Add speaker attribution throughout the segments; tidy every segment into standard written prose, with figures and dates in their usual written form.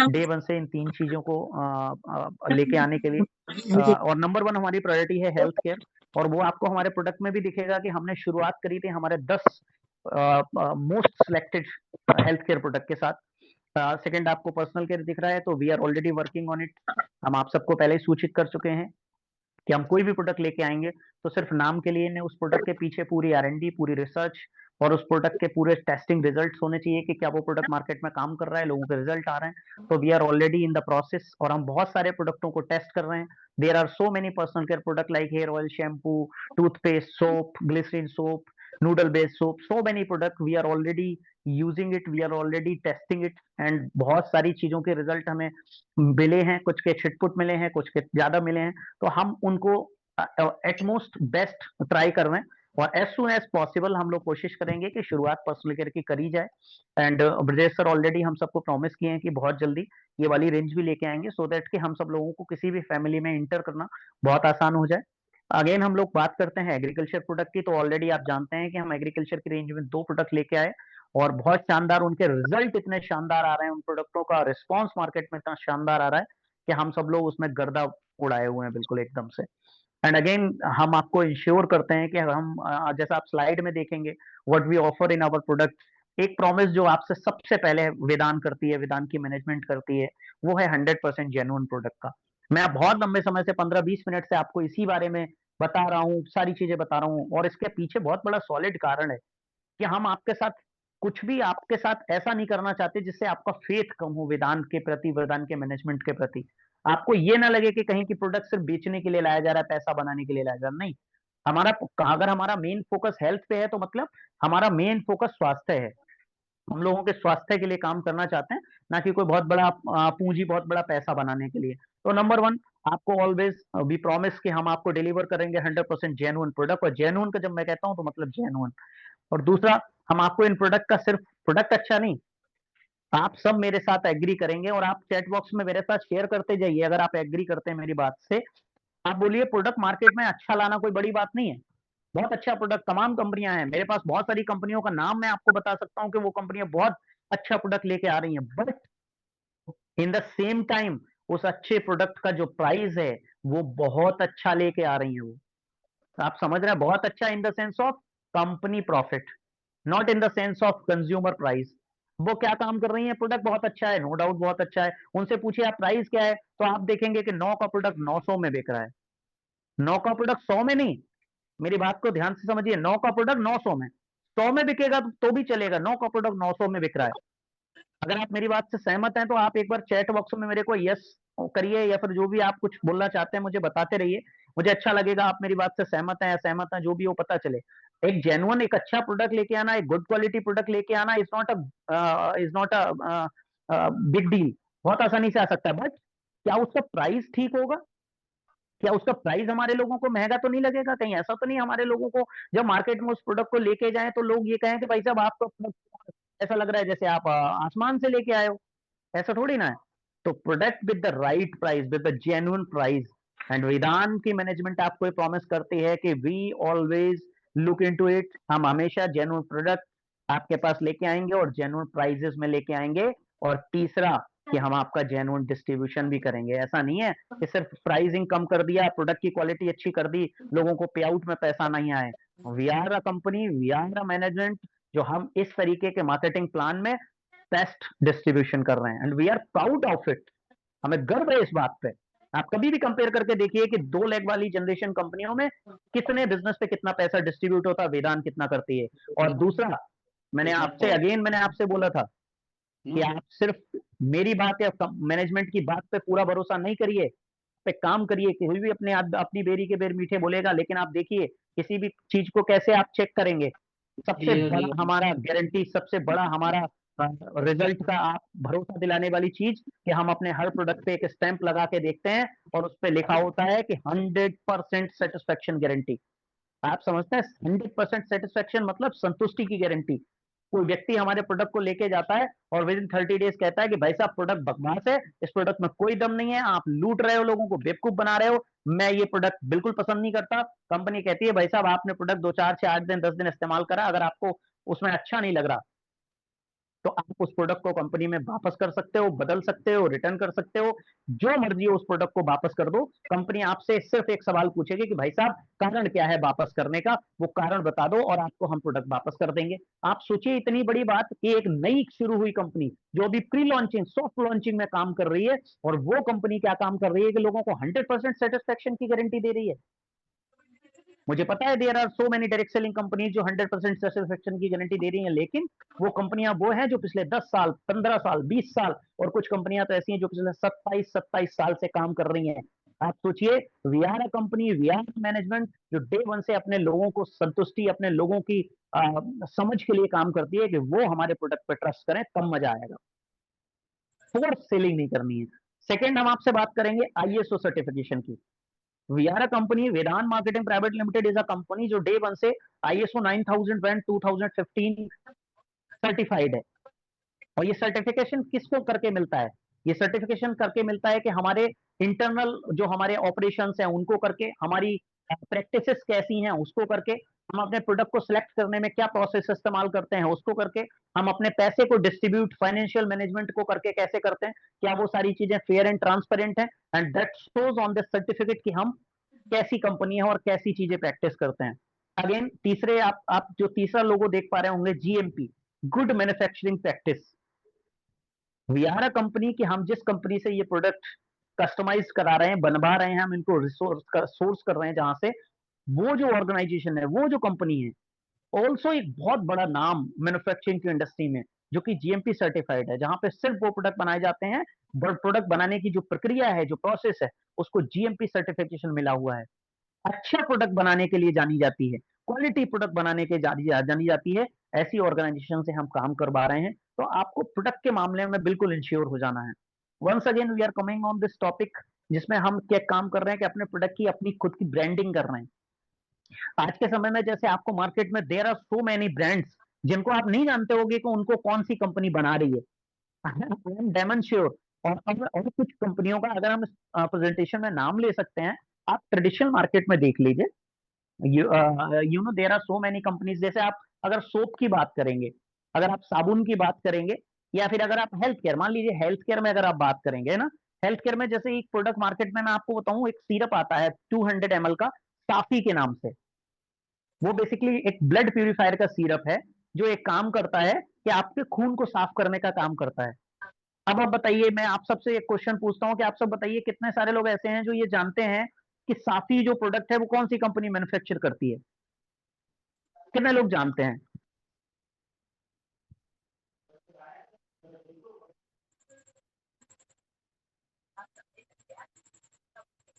Speaker 1: Day one से इन 3 चीज़ों को लेके आने के लिए। और नंबर 1 हमारी प्रायोरिटी है हेल्थ केयर, और वो आपको हमारे प्रोडक्ट में भी दिखेगा कि हमने शुरुआत करी थी हमारे 10 most selected health care product के साथ। सेकंड आपको पर्सनल केयर दिख रहा है, तो we are already working on it. हम आप सबको पहले ही सूचित कर चुके हैं कि हम कोई भी प्रोडक्ट लेके आएंगे तो सिर्फ नाम के लिए नहीं, उस प्रोडक्ट के पीछे पूरी R&D, पूरी रिसर्च और उस प्रोडक्ट के पूरे टेस्टिंग रिजल्ट्स होने चाहिए कि क्या वो प्रोडक्ट मार्केट में काम कर रहा है, लोगों के रिजल्ट आ रहे हैं। तो we are already in the process, और हम बहुत सारे प्रोडक्टों को टेस्ट कर रहे हैं। There are so many personal care product like hair oil, shampoo, toothpaste, soap, glycerine soap, noodle based soap, so many product we are already using it, we are already testing it, and बहुत सारी चीजों के result हमें मिले हैं, कुछ के छिटपुट मिले हैं, कुछ के ज्यादा मिले हैं। तो हम उनको एटमोस्ट बेस्ट ट्राई कर रहे हैं, और एज सुन एज पॉसिबल हम लोग कोशिश करेंगे कि शुरुआत पर्सनल केयर की करी जाए। एंड ब्रजेश सर ऑलरेडी हम सबको प्रॉमिस किए हैं कि बहुत जल्दी ये वाली रेंज भी लेके आएंगे, सो दैट कि हम सब लोगों को किसी भी फैमिली में इंटर करना बहुत आसान हो जाए। अगेन हम लोग बात करते हैं एग्रीकल्चर प्रोडक्ट की, तो ऑलरेडी आप जानते हैं कि हम एग्रीकल्चर की रेंज में 2 प्रोडक्ट लेके आए, और बहुत शानदार उनके रिजल्ट इतने शानदार आ रहे हैं, उन प्रोडक्टों का रिस्पॉन्स मार्केट में इतना शानदार आ रहा है कि हम सब लोग उसमें गर्दा उड़ाए हुए हैं बिल्कुल एकदम से। एंड अगेन हम आपको इंश्योर करते हैं कि हम जैसा आप स्लाइड में देखेंगे what we offer in our product, एक प्रॉमिस जो आपसे सबसे पहले वेदान करती है, वेदान की मैनेजमेंट करती है, वो है 100% जेन्युइन प्रोडक्ट का। मैं बहुत लंबे समय से 15-20 मिनट से आपको इसी बारे में बता रहा हूँ, सारी चीजें बता रहा हूँ, और इसके पीछे बहुत बड़ा सॉलिड कारण है कि हम आपके साथ कुछ भी आपके साथ ऐसा नहीं करना चाहते जिससे आपका फेथ कम हो वेदांत के प्रति, वेदांत के मैनेजमेंट के प्रति। आपको ये ना लगे कि कहीं की प्रोडक्ट सिर्फ बेचने के लिए लाया जा रहा है, पैसा बनाने के लिए लाया जा रहा है, नहीं। हमारा, अगर हमारा मेन फोकस हेल्थ पे है तो मतलब हमारा मेन फोकस स्वास्थ्य है। हम लोगों के स्वास्थ्य के लिए काम करना चाहते हैं, ना कि कोई बहुत बड़ा पूंजी, बहुत बड़ा पैसा बनाने के लिए। तो नंबर 1, आपको ऑलवेज वी प्रॉमिस कि हम आपको डिलीवर करेंगे 100% जेन्युइन प्रोडक्ट, और जेन्युइन का जब मैं कहता हूं तो मतलब जेन्युइन। और दूसरा, हम आपको इन प्रोडक्ट का सिर्फ प्रोडक्ट अच्छा नहीं, आप सब मेरे साथ एग्री करेंगे, और आप चैट बॉक्स में मेरे साथ शेयर करते जाइए अगर आप एग्री करते हैं मेरी बात से। आप बोलिए प्रोडक्ट मार्केट में अच्छा लाना कोई बड़ी बात नहीं है, बहुत अच्छा प्रोडक्ट, तमाम कंपनियां हैं मेरे पास, बहुत सारी कंपनियों का नाम मैं आपको बता सकता हूं कि वो कंपनियां बहुत अच्छा प्रोडक्ट लेके आ रही हैं, but in the same time उस अच्छे प्रोडक्ट का जो प्राइस है वो बहुत अच्छा लेके आ रही है वो। आप समझ रहे हैं, बहुत अच्छा in the sense of company profit, not in the sense of consumer price. वो क्या काम कर रही है, प्रोडक्ट बहुत अच्छा है, नो डाउट बहुत अच्छा है, उनसे पूछिए आप प्राइस क्या है, तो आप देखेंगे कि 9 का प्रोडक्ट 900 में बिक रहा है। 9 का प्रोडक्ट 100 में नहीं, मेरी बात को ध्यान से समझिए, 9 का प्रोडक्ट 900 में, 100 में बिकेगा तो भी चलेगा, 9 का प्रोडक्ट 900 में बिक रहा है। अगर आप मेरी बात से सहमत हैं तो आप एक बार चैट बॉक्स में मेरे को यस करिए, या फिर जो भी आप कुछ बोलना चाहते हैं मुझे बताते रहिए, मुझे अच्छा लगेगा। आप मेरी बात से सहमत हैं, असहमत हैं, जो भी हो पता चले। एक जेन्युइन, एक अच्छा प्रोडक्ट लेके आना, एक गुड क्वालिटी प्रोडक्ट लेके आना is not a big deal, बहुत आसानी से आ सकता है, बट क्या उसका प्राइस ठीक होगा, क्या उसका प्राइस हमारे लोगों को महंगा तो नहीं लगेगा, कहीं ऐसा तो नहीं हमारे लोगों को जब मार्केट में उस प्रोडक्ट को लेके जाएं तो लोग ये कहें कि भाई साहब आपका प्रोडक्ट ऐसा लग रहा है जैसे आप आसमान से लेके आए हो, ऐसा थोड़ी ना है। तो product with the right price, with the genuine price, and Vedant की मैनेजमेंट आपको ये प्रॉमिस करती है कि we always look into it, हम हमेशा जेन्युइन प्रोडक्ट आपके पास लेके आएंगे और जेन्युइन प्राइजेस में लेके आएंगे। और तीसरा, कि हम आपका जेन्युइन डिस्ट्रीब्यूशन भी करेंगे। ऐसा नहीं है कि सिर्फ प्राइसिंग कम कर दिया, प्रोडक्ट की क्वालिटी अच्छी कर दी, लोगों को पे आउट में पैसा नहीं आए। We are a company, we are a management, जो हम इस तरीके के मार्केटिंग प्लान में बेस्ट डिस्ट्रीब्यूशन कर रहे हैं, and we are proud of it. हमें गर्व है इस बात पे। आप कभी भी कंपेयर करके देखिए कि 2 लेग वाली जनरेशन कंपनियों में कितने बिजनेस पे कितना पैसा डिस्ट्रीब्यूट होता है, वेदांत कितना करती है। और दूसरा, मैंने आपसे बोला था कि आप सिर्फ मेरी बात या मैनेजमेंट की बात पे पूरा भरोसा नहीं करिए, पे काम करिए। कोई भी अपनी बेरी के बेर मीठे बोलेगा, लेकिन आप देखिए किसी भी चीज को कैसे आप चेक करेंगे। सबसे बड़ा हमारा गारंटी, सबसे बड़ा हमारा रिजल्ट का आप भरोसा दिलाने वाली चीज कि हम अपने हर प्रोडक्ट पे एक स्टैंप लगा के देखते हैं, और उस पे लिखा होता है कि 100% सेटिस्फेक्शन गारंटी। आप समझते हैं 100% सेटिस्फेक्शन मतलब संतुष्टि की गारंटी। कोई व्यक्ति हमारे प्रोडक्ट को लेके जाता है और विद इन 30 डेज कहता है कि भाई साहब प्रोडक्ट बकवास है, इस प्रोडक्ट में कोई दम नहीं है, आप लूट रहे हो, लोगों को बेवकूफ बना रहे हो, मैं ये प्रोडक्ट बिल्कुल पसंद नहीं करता। कंपनी कहती है भाई साहब आपने प्रोडक्ट 2, 4, 6, 8 दिन, 10 दिन इस्तेमाल करा, अगर आपको उसमें अच्छा नहीं लग रहा, तो आप उस प्रोडक्ट को कंपनी में वापस कर सकते हो, बदल सकते हो, रिटर्न कर सकते हो, जो मर्जी हो उस प्रोडक्ट को वापस कर दो। कंपनी आपसे सिर्फ एक सवाल पूछेगी कि भाई साहब कारण क्या है वापस करने का, वो कारण बता दो और आपको हम प्रोडक्ट वापस कर देंगे। आप सोचिए इतनी बड़ी बात कि एक नई शुरू हुई कंपनी जो अभी प्री लॉन्चिंग सॉफ्ट लॉन्चिंग में काम कर रही है, और वो कंपनी क्या काम कर रही है कि लोगों को 100% सेटिस्फेक्शन की गारंटी दे रही है। मुझे पता है there are so many direct selling companies जो 100% सेटिस्फेक्शन की गारंटी दे रही हैं, लेकिन वो कंपनियां वो हैं जो पिछले 10 साल, 15 साल, 20 साल, और कुछ कंपनियां तो ऐसी हैं जो पिछले 27 साल से काम कर रही हैं। आप सोचिए, we are a company, we are management जो डे वन से अपने लोगों को संतुष्टि, अपने लोगों की समझ के लिए काम करती है कि वो हमारे प्रोडक्ट पे ट्रस्ट करें, तब मजा आएगा। फोर्स सेलिंग नहीं करनी है। सेकेंड, हम आपसे बात करेंगे आईएसओ सर्टिफिकेशन की। We are a company, Vedant marketing private limited is a company जो डे वन से आईएसओ 9001 2015 सर्टिफाइड है। और ये सर्टिफिकेशन किसको करके मिलता है? ये सर्टिफिकेशन करके मिलता है कि हमारे इंटरनल जो हमारे ऑपरेशंस हैं उनको करके, हमारी प्रैक्टिसेस कैसी हैं उसको करके, हम अपने प्रोडक्ट को सिलेक्ट करने में क्या प्रोसेस इस्तेमाल करते हैं उसको करके, हम अपने पैसे को डिस्ट्रीब्यूट फाइनेंशियल मैनेजमेंट को करके कैसे करते हैं, क्या वो सारी चीजें फेयर एंड ट्रांसपेरेंट हैं, and that shows on the certificate कि हम कैसी कंपनी है और कैसी चीजें प्रैक्टिस करते हैं। अगेन तीसरे, आप जो तीसरा लोगो देख पा रहे होंगे, GMP, good manufacturing practice. We are a company कि हम जिस कंपनी से ये प्रोडक्ट कस्टमाइज करा रहे हैं, बनवा रहे हैं, हम इनको सोर्स कर रहे हैं जहां से, वो जो ऑर्गेनाइजेशन है, वो जो कंपनी है, ऑल्सो एक बहुत बड़ा नाम मैन्युफैक्चरिंग की इंडस्ट्री में, जो कि जीएमपी सर्टिफाइड है, जहां पे सिर्फ वो प्रोडक्ट बनाए जाते हैं, प्रोडक्ट बनाने की जो प्रक्रिया है, जो प्रोसेस है, उसको जीएमपी सर्टिफिकेशन मिला हुआ है। अच्छा प्रोडक्ट बनाने के लिए जानी जाती है, क्वालिटी प्रोडक्ट बनाने के जानी जाती है। ऐसी ऑर्गेनाइजेशन से हम काम करवा रहे हैं, तो आपको प्रोडक्ट के मामले में बिल्कुल इंश्योर हो जाना है। Once again we are coming on this topic, जिसमें हम क्या काम कर रहे हैं कि अपने प्रोडक्ट की अपनी खुद की ब्रांडिंग कर रहे हैं। आज के समय में जैसे आपको मार्केट में there are so many brands जिनको आप नहीं जानते होगे कि उनको कौन सी कंपनी बना रही है। I am damn sure. और कुछ कंपनियों का अगर हम प्रेजेंटेशन में नाम ले सकते हैं, आप ट्रेडिशनल मार्केट में देख लीजिए, you know there are so many companies. जैसे आप अगर सोप की बात करेंगे, अगर आप साबुन की बात करेंगे, या फिर अगर आप हेल्थ केयर, मान लीजिए हेल्थ केयर में अगर आप बात करेंगे ना, हेल्थ केयर में जैसे एक प्रोडक्ट मार्केट में मैं आपको बताऊं, एक सिरप आता है 200 ml का, साफी के नाम से। वो बेसिकली एक ब्लड प्यूरिफायर का सिरप है, जो एक काम करता है कि आपके खून को साफ करने का काम करता है। अब आप बताइए, मैं आप सबसे एक क्वेश्चन पूछता हूं कि आप सब बताइए, कितने सारे लोग ऐसे हैं जो ये जानते हैं कि साफी जो प्रोडक्ट है वो कौन सी कंपनी मैन्युफैक्चर करती है? कितने लोग जानते हैं?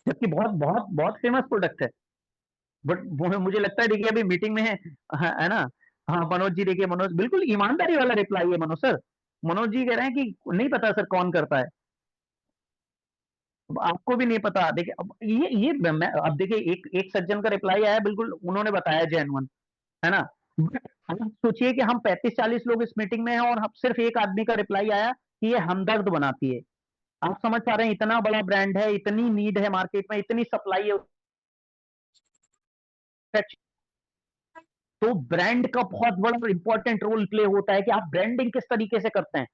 Speaker 1: जबकि बहुत बहुत बहुत फेमस प्रोडक्ट है। बट मुझे लगता है, देखिए अभी मीटिंग में है ना। हाँ मनोज जी, देखिए मनोज बिल्कुल ईमानदारी वाला रिप्लाई है मनोज सर। मनोज जी कह रहे हैं कि नहीं पता सर कौन करता है। अब आपको भी नहीं पता, देखिए अब ये मैं अब देखिए, एक एक सज्जन का रिप्लाई आया, बिल्कुल उन्होंने बताया जेन्युइन, है ना। बट आप सोचिए कि हम 35-40 लोग इस मीटिंग में हैं, और हम सिर्फ एक आदमी का रिप्लाई आया कि ये हमदर्द बनाती है। आप समझ पा रहे हैं, इतना बड़ा ब्रांड है, इतनी नीड है मार्केट में, इतनी सप्लाई है, तो ब्रांड का बहुत बड़ा इंपॉर्टेंट रोल प्ले होता है कि आप ब्रांडिंग किस तरीके से करते हैं।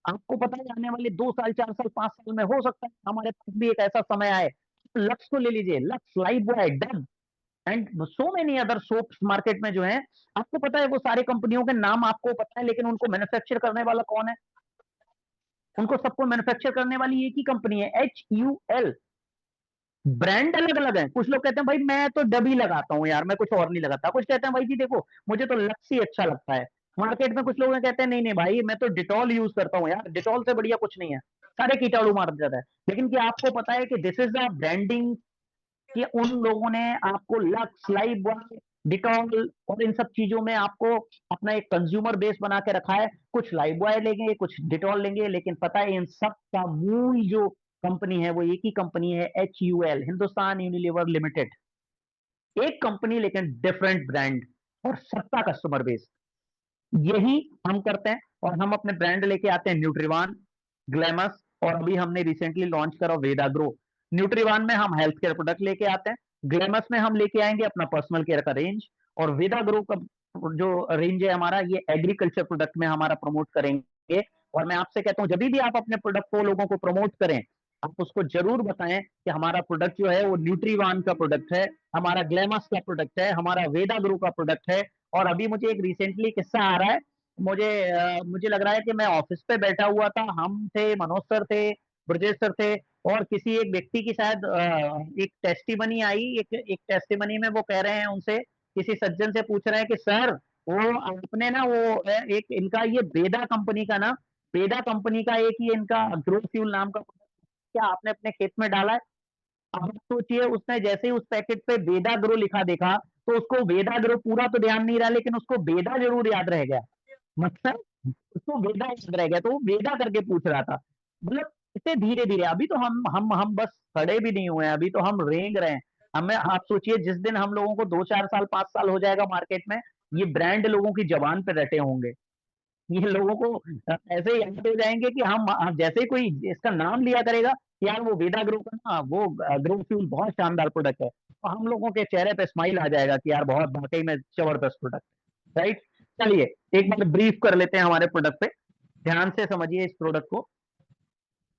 Speaker 1: आपको पता है आने वाले 2 साल, 4 साल, 5 साल में हो सकता है हमारे पास भी एक ऐसा समय आए। लक्स को ले लीजिए, lux, life boy, Dove, and so many other soaps market में जो है। आपको पता है वो सारे कंपनियों के नाम आपको पता है, लेकिन उनको मैन्युफैक्चर करने वाला कौन है? उनको सबको मैन्युफैक्चर करने वाली एक ही कंपनी है, HUL। ब्रांड अलग अलग है। कुछ लोग कहते हैं भाई मैं तो डब ही लगाता हूँ यार, मैं कुछ और नहीं लगाता। कुछ कहते हैं भाई जी देखो मुझे तो लक्स ही अच्छा लगता है। मार्केट में कुछ लोग कहते हैं नहीं नहीं भाई मैं तो डिटॉल यूज करता हूँ यार, डिटॉल से बढ़िया कुछ नहीं है, सारे कीटाणु मार जाता है। लेकिन क्या आपको पता है कि दिस इज द ब्रांडिंग, कि उन लोगों ने आपको लक्स, लाइफ बॉय, डिटॉल और इन सब चीजों में आपको अपना एक कंज्यूमर बेस बना के रखा है। कुछ लाइफ बॉय लेंगे, कुछ डिटॉल लेंगे, लेकिन पता है इन सब का मूल जो कंपनी है वो एक ही कंपनी है, HUL, हिंदुस्तान यूनिलीवर लिमिटेड। एक कंपनी लेकिन डिफरेंट ब्रांड और सबका कस्टमर बेस। यही हम करते हैं, और हम अपने ब्रांड लेके आते हैं न्यूट्रीवान, ग्लैमस, और अभी हमने रिसेंटली लॉन्च करा वेदा ग्रो। न्यूट्रीवान में हम हेल्थ केयर प्रोडक्ट लेके आते हैं, ग्लैमस में हम लेके आएंगे अपना पर्सनल केयर का रेंज, और वेदा ग्रो का जो रेंज है हमारा, ये एग्रीकल्चर प्रोडक्ट में हमारा प्रमोट करेंगे। और मैं आपसे कहता हूँ, जब भी आप अपने प्रोडक्ट को लोगों को प्रमोट करें, आप उसको जरूर बताएं कि हमारा प्रोडक्ट जो है वो न्यूट्रीवान का प्रोडक्ट है, हमारा ग्लैमस का प्रोडक्ट है, हमारा वेदा ग्रो का प्रोडक्ट है। और अभी मुझे एक रिसेंटली किस्सा आ रहा है, मुझे लग रहा है कि मैं ऑफिस पे बैठा हुआ था, हम थे, मनोज सर थे, ब्रजेश सर थे, और किसी एक व्यक्ति की शायद एक टेस्टिमनी आई, एक टेस्टिमनी में वो कह रहे हैं, उनसे किसी सज्जन से पूछ रहे हैं कि सर, वो आपने ना वो एक इनका ये बेदा कंपनी का ना, बेदा कंपनी का एक ही इनका ग्रो फ्यूल नाम का क्या आपने अपने खेत में डाला है? अब आप सोचिए, उसने जैसे ही उस पैकेट पे वेदा ग्रो लिखा देखा, तो उसको वेदा ग्रो पूरा तो ध्यान नहीं रहा, लेकिन उसको वेदा जरूर याद रह गया। मतलब उसको वेदा याद रह गया, तो वो वेदा करके पूछ रहा था। मतलब इतने धीरे धीरे, अभी तो हम बस खड़े भी नहीं हुए हैं, अभी तो हम रेंग रहे हैं। हमें आप सोचिए, जिस दिन हम लोगों को 2-4 साल 5 साल हो जाएगा मार्केट में, ये ब्रांड लोगों की जबान पे रटे होंगे। ये लोगों को ऐसे ही याद हो जाएंगे कि हम जैसे ही कोई इसका नाम लिया करेगा, यार वो वेदा ग्रो का ना, वो ग्रो फ्यूल बहुत शानदार प्रोडक्ट है, तो हम लोगों के चेहरे पे स्माइल आ जाएगा कि यार बहुत वाकई में जबरदस्त प्रोडक्ट, राइट। चलिए, एक बार ब्रीफ कर लेते हैं हमारे प्रोडक्ट पे, ध्यान से समझिए इस प्रोडक्ट को।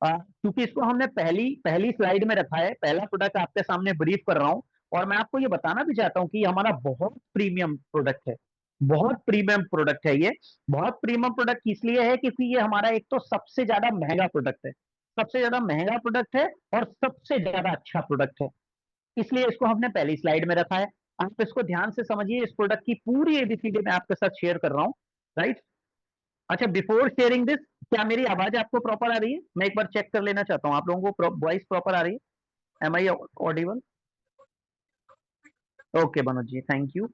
Speaker 1: क्योंकि इसको हमने पहली पहली स्लाइड में रखा है, पहला प्रोडक्ट आपके सामने ब्रीफ कर रहा हूं, और मैं आपको ये बताना भी चाहता हूं कि ये हमारा बहुत प्रीमियम प्रोडक्ट है, बहुत प्रीमियम प्रोडक्ट है ये। बहुत प्रीमियम प्रोडक्ट इसलिए है क्योंकि ये हमारा एक तो सबसे ज्यादा महंगा प्रोडक्ट है, सबसे ज्यादा महंगा प्रोडक्ट है, और सबसे ज्यादा अच्छा प्रोडक्ट है, इसलिए इसको हमने पहली स्लाइड में रखा है। आप इसको ध्यान से समझिए, इस प्रोडक्ट की पूरी एबीसीडी मैं आपके साथ शेयर कर रहा हूँ, राइट। अच्छा, बिफोर शेयरिंग दिस, क्या मेरी आवाज आपको प्रॉपर आ रही है? मैं एक बार चेक कर लेना चाहता हूँ, आप लोगों को वॉइस प्रॉपर आ रही है? Am I audible? Okay Manoj ji, thank you.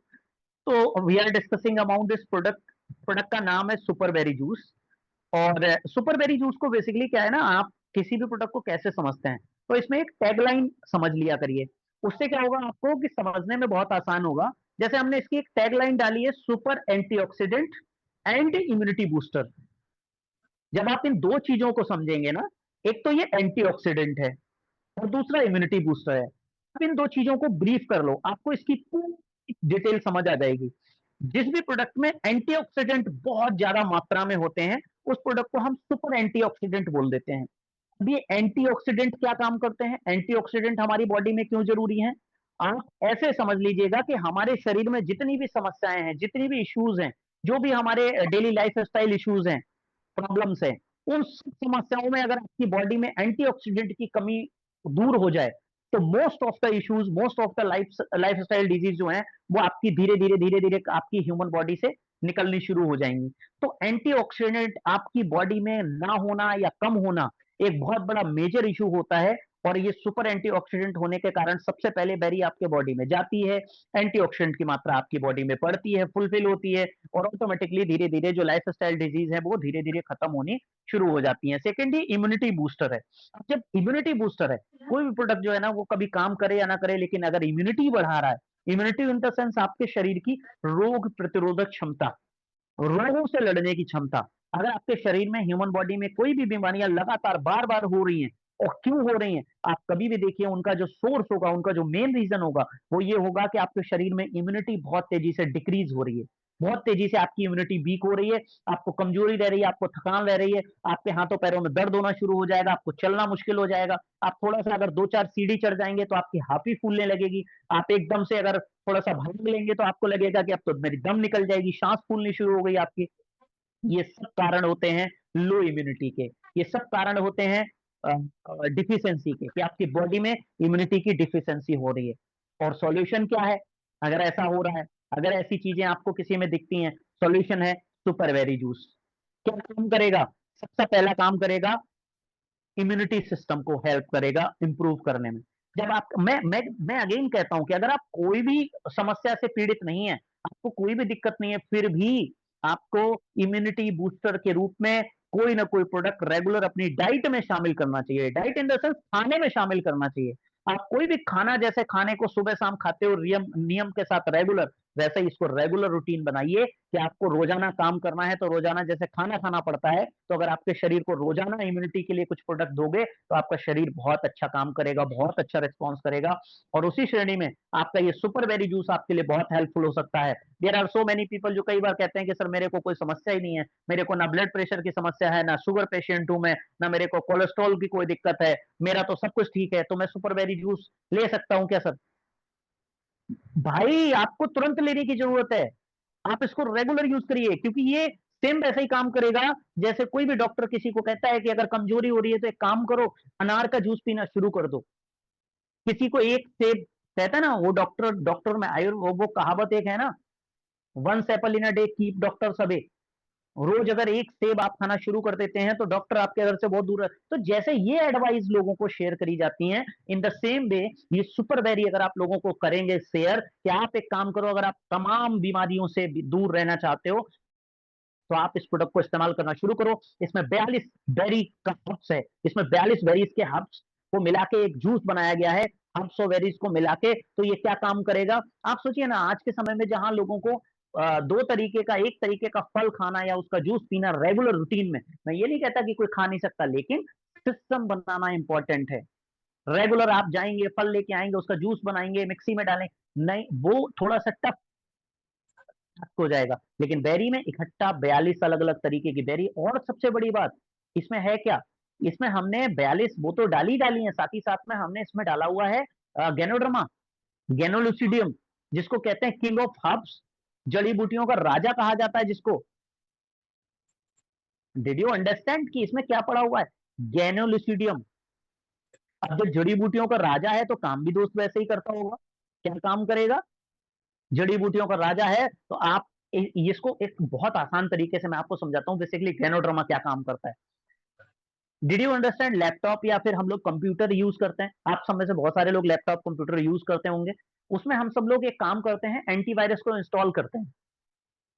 Speaker 1: तो we are discussing about this product. Product का नाम है सुपरबेरी जूस। और सुपरबेरी जूस को बेसिकली क्या है ना, आप किसी भी प्रोडक्ट को कैसे समझते हैं, तो इसमें एक टैगलाइन समझ लिया करिए। उससे क्या होगा आपको कि समझने में बहुत आसान होगा। जैसे हमने इसकी एक टैगलाइन डाली है, super antioxidant and immunity booster. जब आप इन दो चीजों को समझेंगे ना, एक तो ये एंटीऑक्सीडेंट है और दूसरा इम्यूनिटी बूस्टर है, आप इन दो चीजों को ब्रीफ कर लो, आपको इसकी पूरी डिटेल समझ आ जाएगी। जिस भी प्रोडक्ट में एंटीऑक्सीडेंट बहुत ज्यादा मात्रा में होते हैं, उस प्रोडक्ट को हम सुपर एंटीऑक्सीडेंट बोल देते हैं। अब ये एंटीऑक्सीडेंट क्या काम करते हैं, एंटीऑक्सीडेंट हमारी बॉडी में क्यों जरूरी है, आप ऐसे समझ लीजिएगा कि हमारे शरीर में जितनी भी समस्याएं हैं, जितनी भी इश्यूज हैं, जो भी हमारे डेली लाइफ स्टाइल इश्यूज हैं, प्रॉब्लम्स हैं, उन सब समस्याओं में अगर आपकी बॉडी में एंटीऑक्सीडेंट की कमी दूर हो जाए, तो most of the issues, most of the life style disease जो है, वो आपकी धीरे धीरे आपकी ह्यूमन बॉडी से निकलनी शुरू हो जाएंगी। तो एंटीऑक्सीडेंट आपकी बॉडी में ना होना या कम होना एक बहुत बड़ा मेजर इशू होता है। और ये सुपर एंटीऑक्सीडेंट होने के कारण सबसे पहले बेरी आपके बॉडी में जाती है, एंटीऑक्सीडेंट की मात्रा आपकी बॉडी में बढ़ती है, फुलफिल होती है, और ऑटोमेटिकली धीरे धीरे जो लाइफ स्टाइल डिजीज है वो धीरे धीरे खत्म होनी शुरू हो जाती है। सेकेंडली इम्यूनिटी बूस्टर है। अब जब इम्यूनिटी बूस्टर है, कोई भी प्रोडक्ट जो है ना, वो कभी काम करे या ना करे, लेकिन अगर इम्यूनिटी बढ़ा रहा है, इम्यूनिटी इन द सेंस आपके शरीर की रोग प्रतिरोधक क्षमता, रोगों से लड़ने की क्षमता। अगर आपके शरीर में, ह्यूमन बॉडी में कोई भी बीमारियां लगातार बार बार हो रही हैं, और क्यों हो रही हैं, आप कभी भी देखिए, उनका जो सोर्स होगा, उनका जो मेन रीजन होगा, वो ये होगा कि आपके शरीर में इम्यूनिटी बहुत तेजी से डिक्रीज हो रही है, बहुत तेजी से आपकी इम्यूनिटी वीक हो रही है, आपको कमजोरी रह रही है, आपको थकान रह रही है, आपके हाथों पैरों में दर्द होना शुरू हो जाएगा, आपको चलना मुश्किल हो जाएगा, आप थोड़ा सा अगर 2-4 सीढ़ी चढ़ जाएंगे तो आपकी हाथी फूलने लगेगी, आप एकदम से अगर थोड़ा सा भाग लेंगे तो आपको लगेगा कि अब तो मेरी दम निकल जाएगी, सांस फूलनी शुरू हो गई आपकी। ये सब कारण होते हैं लो इम्यूनिटी के, ये सब कारण होते हैं डिफिशियंसी के, कि आपकी बॉडी में इम्यूनिटी की डिफिशियंसी हो रही है। और सॉल्यूशन क्या है, अगर ऐसा हो रहा है, अगर ऐसी चीजें आपको किसी में दिखती हैं, सॉल्यूशन है सुपरवेरी जूस। क्या काम करेगा, सबसे पहला काम करेगा, इम्यूनिटी सिस्टम को हेल्प करेगा इंप्रूव करने में। जब आप, मैं अगेन कहता हूं कि अगर आप कोई भी समस्या से पीड़ित नहीं है, आपको कोई भी दिक्कत नहीं है, फिर भी आपको इम्यूनिटी बूस्टर के रूप में कोई ना कोई प्रोडक्ट रेगुलर अपनी डाइट में शामिल करना चाहिए। डाइट इन द सेंस खाने में शामिल करना चाहिए। आप कोई भी खाना, जैसे खाने को सुबह शाम खाते हो नियम नियम के साथ रेगुलर, वैसे ही इसको रेगुलर रूटीन बनाइए कि आपको रोजाना काम करना है तो रोजाना जैसे खाना खाना पड़ता है, तो अगर आपके शरीर को रोजाना इम्यूनिटी के लिए कुछ प्रोडक्ट दोगे तो आपका शरीर बहुत अच्छा काम करेगा, बहुत अच्छा रिस्पॉन्स करेगा। और उसी श्रेणी में आपका ये सुपर बेरी जूस आपके लिए बहुत हेल्पफुल हो सकता है। There are so many people जो कई बार कहते हैं कि सर मेरे को कोई समस्या ही नहीं है, मेरे को ना ब्लड प्रेशर की समस्या है, ना शुगर पेशेंट हूं मैं, ना मेरे को कोलेस्ट्रॉल की कोई दिक्कत है, मेरा तो सब कुछ ठीक है, तो मैं सुपर बेरी जूस ले सकता हूं क्या सर? भाई आपको तुरंत लेने की जरूरत है, आप इसको रेगुलर यूज करिए, क्योंकि ये सेम वैसे ही काम करेगा जैसे कोई भी डॉक्टर किसी को कहता है कि अगर कमजोरी हो रही है तो एक काम करो, अनार का जूस पीना शुरू कर दो। किसी को एक सेब, कहता है ना वो डॉक्टर डॉक्टर में आयुर् वो कहावत एक है ना, one apple in a day keep doctors away. रोज अगर एक सेब आप खाना शुरू कर देते हैं तो डॉक्टर आपके घर से बहुत दूर है। तो जैसे ये एडवाइस लोगों को शेयर करी जाती हैं, इन द सेम वे ये सुपर बेरी अगर आप लोगों को करेंगे शेयर कि आप एक काम करो, अगर आप तमाम बीमारियों से दूर रहना चाहते हो तो आप इस प्रोडक्ट को इस्तेमाल करना शुरू करो। इसमें 42 बेरी का हब्स है, इसमें 42 बेरीज के हब्स को मिला के एक जूस बनाया गया है। हब्स और बेरीज को मिला के तो ये क्या काम करेगा, आप सोचिए ना, आज के समय में जहां लोगों को दो तरीके का, एक तरीके का फल खाना या उसका जूस पीना रेगुलर रूटीन में, मैं ये नहीं कहता कि कोई खा नहीं सकता, लेकिन सिस्टम बनाना इंपॉर्टेंट है। रेगुलर आप जाएंगे, फल लेके आएंगे, उसका जूस बनाएंगे, मिक्सी में डालें, नहीं वो थोड़ा सा टफ हो जाएगा। लेकिन बेरी में इकट्ठा 42 अलग अलग तरीके की बेरी, और सबसे बड़ी बात इसमें है क्या, इसमें हमने 42 वो तो डाली है, साथ ही साथ में हमने इसमें डाला हुआ है गैनोड्रमा, गैनोलुसिडियम, जिसको कहते हैं किंग ऑफ हर्ब्स, जड़ी बूटियों का राजा कहा जाता है जिसको। डिड यू अंडरस्टैंड कि इसमें क्या पड़ा हुआ है, गैनोलुसिडियम। अब जब जड़ी बूटियों का राजा है तो काम भी दोस्त वैसे ही करता होगा, क्या काम करेगा, जड़ी बूटियों का राजा है तो आप इसको एक बहुत आसान तरीके से मैं आपको समझाता हूँ बेसिकली गैनोड्रमा क्या काम करता है। डिड यू अंडरस्टैंड, लैपटॉप या फिर हम लोग कंप्यूटर यूज करते हैं, आप सब में से बहुत सारे लोग लैपटॉप कंप्यूटर यूज करते होंगे, उसमें हम सब लोग एक काम करते हैं, एंटीवायरस को इंस्टॉल करते हैं।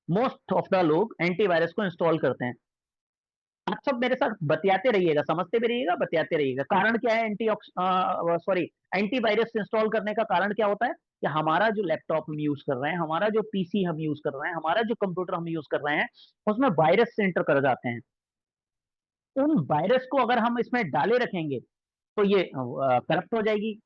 Speaker 1: मोस्ट ऑफ द लोग एंटीवायरस को इंस्टॉल करते हैं। आप सब मेरे साथ बतियाते रहिएगा, समझते भी रहिएगा, बतियाते रहिएगा। कारण क्या है एंटीवायरस इंस्टॉल करने का कारण क्या होता है कि हमारा जो लैपटॉप हम यूज कर रहे हैं, हमारा जो पीसी हम यूज कर रहे हैं, हमारा जो कंप्यूटर हम यूज कर रहे हैं, उसमें वायरस से एंटर कर जाते हैं। उन वायरस को अगर हम इसमें डाले रखेंगे तो ये करप्ट हो जाएगी,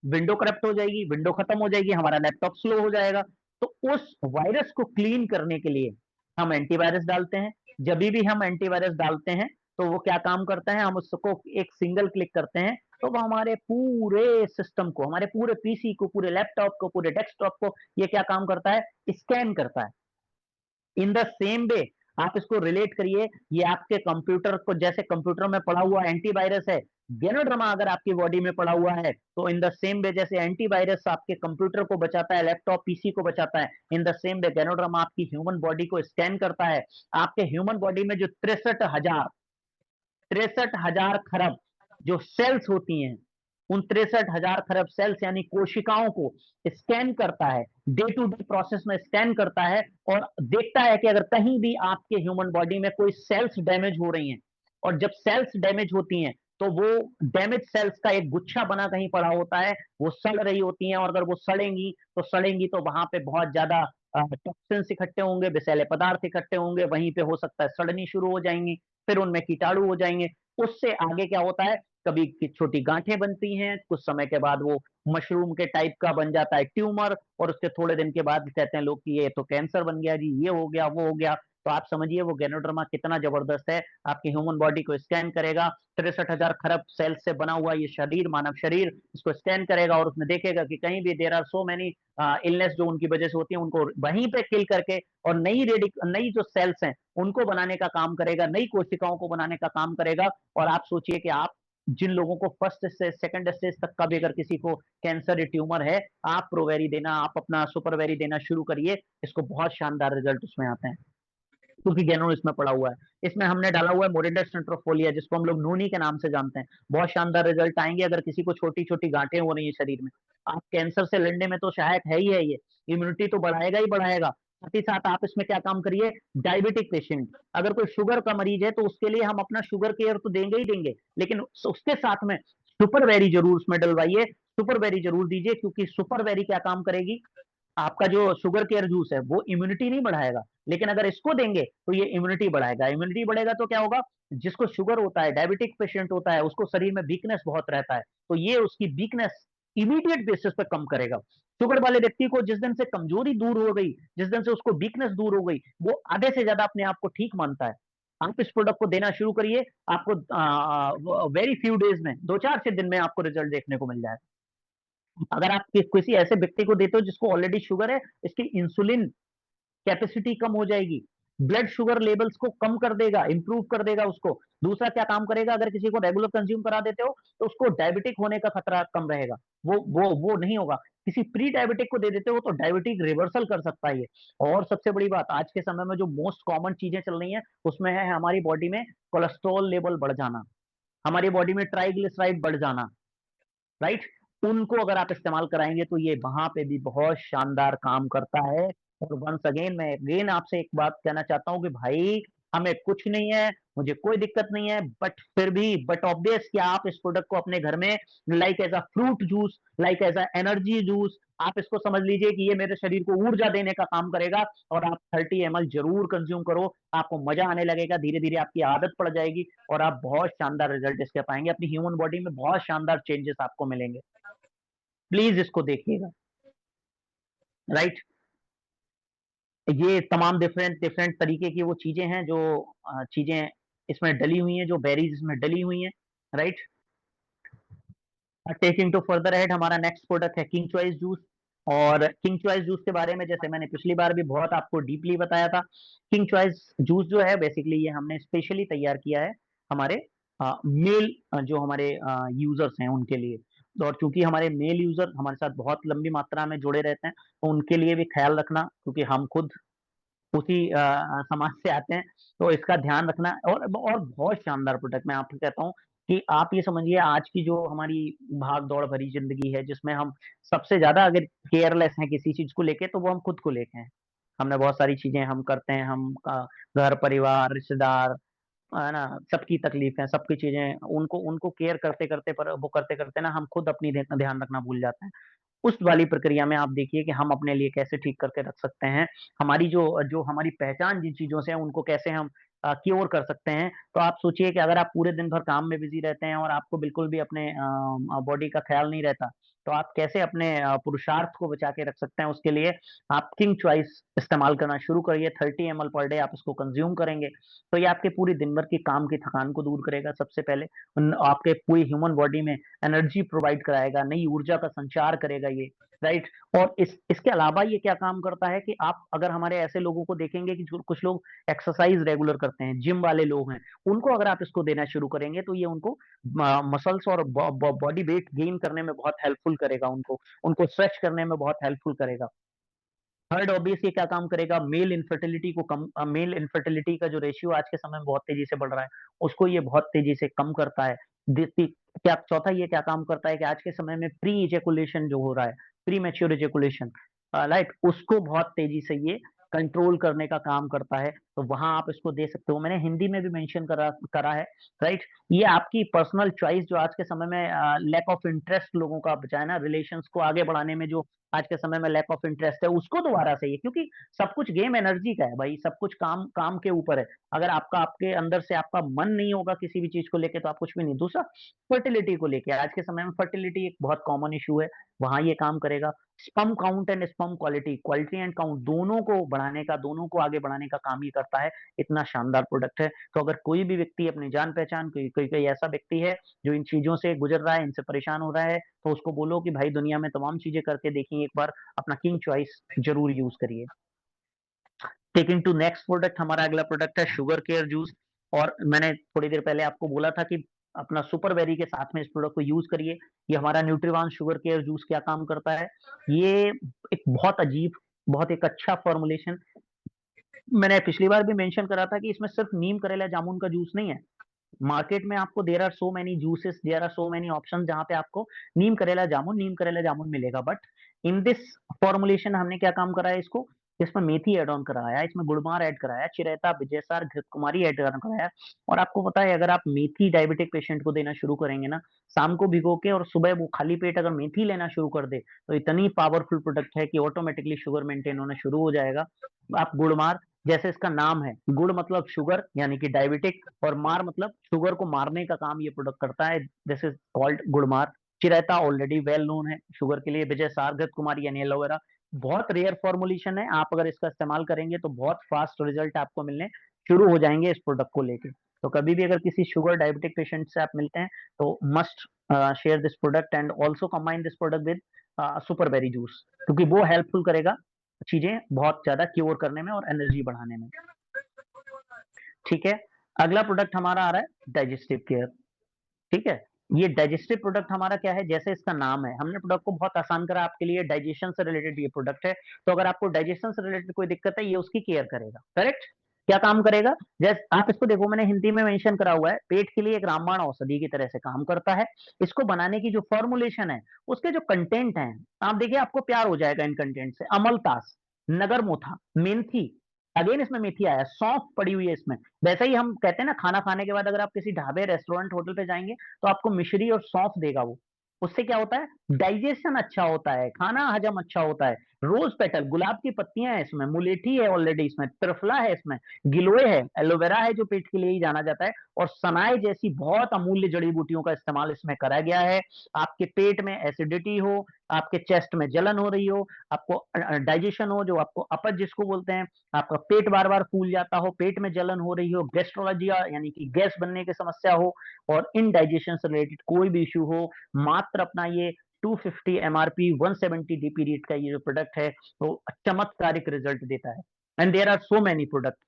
Speaker 1: विंडो करप्ट हो जाएगी, विंडो खत्म हो जाएगी, हमारा लैपटॉप स्लो हो जाएगा। तो उस वायरस को क्लीन करने के लिए हम एंटीवायरस डालते हैं। जब भी हम एंटीवायरस डालते हैं तो वो क्या काम करता है, हम उसको एक सिंगल क्लिक करते हैं तो वो हमारे पूरे सिस्टम को, हमारे पूरे पीसी को, पूरे लैपटॉप को, पूरे डेस्कटॉप को ये क्या काम करता है, स्कैन करता है। इन द सेम वे आप इसको रिलेट करिए, ये आपके कंप्यूटर को, जैसे कंप्यूटर में पड़ा हुआ एंटीवायरस है, गैनोड्रमा अगर आपकी बॉडी में पड़ा हुआ है तो इन द सेम वे जैसे एंटीवायरस आपके कंप्यूटर को बचाता है, लैपटॉप पीसी को बचाता है, इन द सेम वे गैनोड्रमा आपकी ह्यूमन बॉडी को स्कैन करता है। आपके ह्यूमन बॉडी में जो 63,000 खरब जो सेल्स होती हैं, उन 63,000 खरब सेल्स यानी कोशिकाओं को स्कैन करता है, डे टू डे प्रोसेस में स्कैन करता है और देखता है कि अगर कहीं भी आपके ह्यूमन बॉडी में कोई सेल्स डैमेज हो रही हैं, और जब सेल्स डैमेज होती हैं तो वो डैमेज सेल्स का एक गुच्छा बना कहीं पड़ा होता है, वो सड़ रही होती हैं, और अगर वो सड़ेंगी तो वहां पे बहुत ज्यादा टॉक्सिन्स इकट्ठे होंगे, विषैले पदार्थ इकट्ठे होंगे, वहीं पे हो सकता है सड़नी शुरू हो जाएंगी, फिर उनमें कीटाणु हो जाएंगे। उससे आगे क्या होता है, कभी छोटी गांठें बनती हैं, कुछ समय के बाद वो मशरूम के टाइप का बन जाता है ट्यूमर, और उसके थोड़े दिन के बाद कहते हैं लोग कि ये तो कैंसर बन गया जी, ये हो गया, वो हो गया। तो आप समझिए वो गैनोड्रमा कितना जबरदस्त है, आपकी ह्यूमन बॉडी को स्कैन करेगा, 63,000 खरब सेल्स से बना हुआ ये शरीर, मानव शरीर, इसको स्कैन करेगा और उसमें देखेगा कि कहीं भी there are so many illness जो उनकी वजह से होती है, उनको वहीं पे किल करके और नई जो सेल्स हैं उनको बनाने का काम करेगा, नई कोशिकाओं को बनाने का काम करेगा। और आप सोचिए कि आप जिन लोगों को फर्स्ट स्टेज, सेकंड स्टेज तक का भी अगर किसी को कैंसर या ट्यूमर है, आप प्रोवेरी देना, आप अपना सुपरवेरी देना शुरू करिए, इसको बहुत शानदार रिजल्ट उसमें आते हैं, क्योंकि गैनोन इसमें पड़ा हुआ है। इसमें हमने डाला हुआ है मोरिंडा सेंट्रोफोलिया, जिसको हम लोग नूनी के नाम से जानते हैं। बहुत शानदार रिजल्ट आएंगे अगर किसी को छोटी छोटी गांठें हो रही है शरीर में। आप कैंसर से लड़ने में तो सहायक है ही है, ये इम्यूनिटी तो बढ़ाएगा ही बढ़ाएगा। साथ ही साथ आप इसमें क्या काम करिए, डायबिटिक पेशेंट, अगर कोई शुगर का मरीज है तो उसके लिए हम अपना शुगर केयर तो देंगे ही देंगे, लेकिन उसके साथ में सुपर वेरी जरूर उसमें डलवाइए, सुपर वेरी जरूर दीजिए, क्योंकि सुपर वेरी क्या काम करेगी, आपका जो शुगर केयर जूस है वो इम्यूनिटी नहीं बढ़ाएगा, लेकिन अगर इसको देंगे तो ये इम्यूनिटी बढ़ाएगा। इम्यूनिटी बढ़ेगा तो क्या होगा, जिसको शुगर होता है, डायबिटिक पेशेंट होता है, उसको शरीर में वीकनेस बहुत रहता है, तो ये उसकी वीकनेस इमीडिएट बेसिस पे कम करेगा। शुगर वाले व्यक्ति को जिस दिन से कमजोरी दूर हो गई, जिस दिन से उसको वीकनेस दूर हो गई, वो आधे से ज्यादा अपने आप को ठीक मानता है। आप इस प्रोडक्ट को देना शुरू करिए, आपको वेरी फ्यू डेज में, 2-4 दिन में आपको रिजल्ट देखने को मिल जाए। अगर आप किसी ऐसे व्यक्ति को देते हो जिसको ऑलरेडी शुगर है, इसकी इंसुलिन कैपेसिटी कम हो जाएगी, ब्लड शुगर लेवल्स को कम कर देगा, इंप्रूव कर देगा उसको। दूसरा क्या काम करेगा, अगर किसी को रेगुलर कंज्यूम करा देते हो तो उसको डायबिटिक होने का खतरा कम रहेगा, वो नहीं होगा। किसी प्री डायबिटिक को दे देते हो तो डायबिटिक रिवर्सल कर सकता है ये। और सबसे बड़ी बात, आज के समय में जो मोस्ट कॉमन चीजें चल रही हैं उसमें है हमारी बॉडी में कोलेस्ट्रॉल लेवल बढ़ जाना, हमारी बॉडी में ट्राइग्लिसराइड बढ़ जाना, राइट। उनको अगर आप इस्तेमाल कराएंगे तो ये वहां पे भी बहुत शानदार काम करता है। और वंस अगेन मैं अगेन आपसे एक बात कहना चाहता हूँ कि भाई हमें कुछ नहीं है, मुझे कोई दिक्कत नहीं है, बट फिर भी बट ऑब्वियस कि आप इस प्रोडक्ट को अपने घर में like as a fruit juice, like as a energy juice, आप इसको समझ लीजिए कि ये मेरे शरीर को ऊर्जा देने का काम करेगा। और आप 30 ml जरूर कंज्यूम करो, आपको मजा आने लगेगा, धीरे धीरे आपकी आदत पड़ जाएगी और आप बहुत शानदार रिजल्ट इसके पाएंगे, अपनी ह्यूमन बॉडी में बहुत शानदार चेंजेस आपको मिलेंगे। प्लीज इसको देखिएगा, राइट। ये तमाम डिफरेंट डिफरेंट तरीके की वो चीजें हैं जो चीजें इसमें डली हुई हैं, जो बेरीज इसमें डली हुई हैं, right. Taking to further head, हमारा नेक्स्ट प्रोडक्ट है किंग चॉइस जूस। और किंग चॉइस जूस के बारे में जैसे मैंने पिछली बार भी बहुत आपको डीपली बताया था, किंग चॉइस जूस जो है बेसिकली ये हमने स्पेशली तैयार किया है हमारे मेल जो हमारे यूजर्स हैं उनके लिए। और चूंकि हमारे मेल यूजर हमारे साथ बहुत लंबी मात्रा में जुड़े रहते हैं, तो उनके लिए भी ख्याल रखना, क्योंकि हम खुद उसी समाज से आते हैं, तो इसका ध्यान रखना। और बहुत शानदार प्रोडक्ट मैं आपको कहता हूँ कि आप ये समझिए, आज की जो हमारी भाग दौड़ भरी जिंदगी है जिसमें हम सबसे ज्यादा अगर केयरलेस हैं किसी चीज को लेके, तो वो हम खुद को लेके हैं। हमने बहुत सारी चीजें हम करते हैं, हम घर परिवार रिश्तेदार, है ना, सबकी तकलीफें, सबकी चीजें, उनको उनको केयर करते करते, पर वो करते करते ना हम खुद अपनी ध्यान रखना भूल जाते हैं। उस वाली प्रक्रिया में आप देखिए कि हम अपने लिए कैसे ठीक करके रख सकते हैं, हमारी जो जो हमारी पहचान जिन चीजों से है उनको कैसे हम क्योर कर सकते हैं। तो आप सोचिए कि अगर आप पूरे दिन भर काम में बिजी रहते हैं और आपको बिल्कुल भी अपने बॉडी का ख्याल नहीं रहता, तो आप कैसे अपने पुरुषार्थ को बचा के रख सकते हैं। उसके लिए आप किंग चॉइस इस्तेमाल करना शुरू करिए। 30 ml पर डे आप इसको कंज्यूम करेंगे तो ये आपके पूरी दिन भर की काम की थकान को दूर करेगा। सबसे पहले आपके पूरी ह्यूमन बॉडी में एनर्जी प्रोवाइड कराएगा, नई ऊर्जा का संचार करेगा ये, राइट। और इसके अलावा ये क्या काम करता है कि आप अगर हमारे ऐसे लोगों को देखेंगे कि जो कुछ लोग एक्सरसाइज रेगुलर करते हैं, जिम वाले लोग हैं, उनको अगर आप इसको देना शुरू करेंगे तो ये उनको मसल्स और बॉडी वेट गेन करने में बहुत हेल्पफुल करेगा, उनको उनको स्ट्रेच करने में बहुत हेल्पफुल करेगा। थर्ड ऑब्वियस ये क्या काम करेगा, मेल इनफर्टिलिटी को कम, मेल इनफर्टिलिटी का जो रेशियो आज के समय में बहुत तेजी से बढ़ रहा है, उसको ये बहुत तेजी से कम करता है। क्या चौथा ये क्या काम करता है कि आज के समय में प्री इजेकुलेशन जो हो रहा है, प्री मैच्योर इजेकुलेशन, राइट, उसको बहुत तेजी से ये कंट्रोल करने का काम करता है। तो वहां आप इसको दे सकते हो, मैंने हिंदी में भी मेंशन करा करा है, राइट। ये आपकी पर्सनल चॉइस, जो आज के समय में लैक ऑफ इंटरेस्ट लोगों का बचा है ना, रिलेशंस को आगे बढ़ाने में जो आज के समय में लैक ऑफ इंटरेस्ट है, उसको दोबारा से, ये क्योंकि सब कुछ गेम एनर्जी का है भाई, सब कुछ काम काम के ऊपर है। अगर आपका आपके अंदर से आपका मन नहीं होगा किसी भी चीज को लेके, तो आप कुछ भी नहीं। दूसरा, फर्टिलिटी को लेके, आज के समय में फर्टिलिटी एक बहुत कॉमन इशू है, वहां ये काम करेगा। Sperm count and sperm quality, quality and count, दोनों को बढ़ाने का, दोनों को आगे बढ़ाने का काम ये करता है। इतना शानदार प्रोडक्ट है। तो अगर कोई भी व्यक्ति अपनी जान पहचान, कोई कोई कोई ऐसा व्यक्ति है जो इन चीजों से गुजर रहा है, इनसे परेशान हो रहा है, तो उसको बोलो कि भाई दुनिया में तमाम चीजें करके देखिए, एक बार अपना किंग चॉइस जरूर यूज करिए। टेकिंग टू नेक्स्ट प्रोडक्ट, हमारा अगला प्रोडक्ट है शुगर केयर जूस। और मैंने थोड़ी देर पहले आपको बोला था कि अपना सुपर बेरी के साथ में इस प्रोडक्ट को यूज करिए। ये हमारा न्यूट्रीवान शुगर केयर जूस क्या काम करता है, ये एक बहुत अजीब, बहुत एक अच्छा फॉर्मुलेशन, मैंने पिछली बार भी मेंशन करा था कि इसमें सिर्फ नीम करेला जामुन का जूस नहीं है। मार्केट में आपको there are so many juices, there are so many option जहां पे आपको नीम करेला जामुन मिलेगा, बट इन दिस फॉर्मुलेशन हमने क्या काम करा है, इसको इसमें मेथी ऐड ऑन कराया, इसमें गुड़मार ऐड कराया, चिरैता, विजयसार, घृतकुमारी ऐड ऑन कराया। और आपको पता है अगर आप मेथी डायबिटिक पेशेंट को देना शुरू करेंगे ना, शाम को भिगो के और सुबह वो खाली पेट अगर मेथी लेना शुरू कर दे, तो इतनी पावरफुल प्रोडक्ट है कि ऑटोमेटिकली शुगर मेंटेन होना शुरू हो जाएगा। आप गुड़मार, जैसे इसका नाम है, गुड़ मतलब शुगर यानी कि डायबिटिक, और मार मतलब शुगर को मारने का काम ये प्रोडक्ट करता है, दिस इज कॉल्ड गुड़मार। चिरैता ऑलरेडी वेल नोन है शुगर के लिए। विजय सारगत कुमारी यानी एलोवेरा, बहुत रेयर फॉर्मुलेशन है, आप अगर इसका इस्तेमाल करेंगे तो बहुत फास्ट रिजल्ट आपको मिलने शुरू हो जाएंगे इस प्रोडक्ट को लेके। तो कभी भी अगर किसी शुगर डायबिटिक पेशेंट से आप मिलते हैं तो must share this product and also combine this product with super berry juice, क्योंकि वो हेल्पफुल करेगा चीजें बहुत ज्यादा क्योर करने में और एनर्जी बढ़ाने में। ठीक है, अगला प्रोडक्ट हमारा आ रहा है डाइजेस्टिव केयर। ठीक है, ये डाइजेस्टिव प्रोडक्ट हमारा क्या है, जैसे इसका नाम है, हमने प्रोडक्ट को बहुत आसान करा आपके लिए, डाइजेशन से रिलेटेड ये प्रोडक्ट है। तो अगर आपको डाइजेशन से रिलेटेड कोई दिक्कत है, ये उसकी केयर करेगा। करेक्ट, क्या काम करेगा, जैसे आप इसको देखो, मैंने हिंदी में मेंशन करा हुआ है, पेट के लिए एक रामबाण औषधि की तरह से काम करता है। इसको बनाने की जो फॉर्मुलेशन है, उसके जो कंटेंट हैं, आप देखिए आपको प्यार हो जाएगा इन कंटेंट से। अमलतास, नगरमोथा, मेंथी, अगेन इसमें मेथी आया, सौंफ पड़ी हुई है इसमें। वैसे ही हम कहते हैं ना, खाना खाने के बाद अगर आप किसी ढाबे, रेस्टोरेंट, होटल पे जाएंगे तो आपको मिश्री और सौंफ देगा वो। उससे क्या होता है, डाइजेशन अच्छा होता है, खाना हजम अच्छा होता है। रोज पेटल, गुलाब की पत्तियां है इसमें, मुलेठी है ऑलरेडी इसमें, त्रिफला है इसमें, गिलोय है, एलोवेरा है जो पेट के लिए ही जाना जाता है, और सनाई जैसी बहुत अमूल्य जड़ी बूटियों का इस्तेमाल इसमें करा गया है। आपके पेट में एसिडिटी हो, आपके चेस्ट में जलन हो रही हो, आपको डाइजेशन हो, जो आपको अपच जिसको बोलते हैं, आपका पेट बार बार फूल जाता हो, पेट में जलन हो रही हो, गैस्ट्रोलॉजिया यानी कि गैस बनने की समस्या हो, और इनडाइजेशन से रिलेटेड कोई भी इश्यू हो, मात्र अपना ये 250 एमआरपी 170 डीपी रेट का ये जो प्रोडक्ट है, तो चमत्कारिक रिजल्ट देता है। And there are so many product.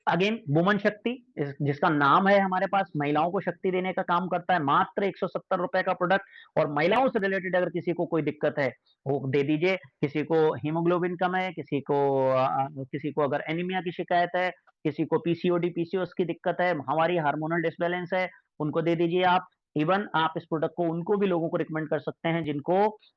Speaker 1: Again woman Shakti, जिसका नाम है हमारे पास, महिलाओं को शक्ति देने का काम करता है, मात्र 170 रुपए का प्रोडक्ट। और महिलाओं से रिलेटेड अगर किसी को कोई दिक्कत है वो दे दीजिए, किसी को हीमोग्लोबिन कम है, किसी को अगर एनीमिया की शिकायत है, किसी को पीसीओडी पीसीओएस की दिक्कत है, हमारी हार्मोनल डिसबैलेंस है, उनको दे दीजिए आप। इवन आप इस प्रोडक्ट को उनको भी लोगों को रिकमेंड कर सकते हैं जिनको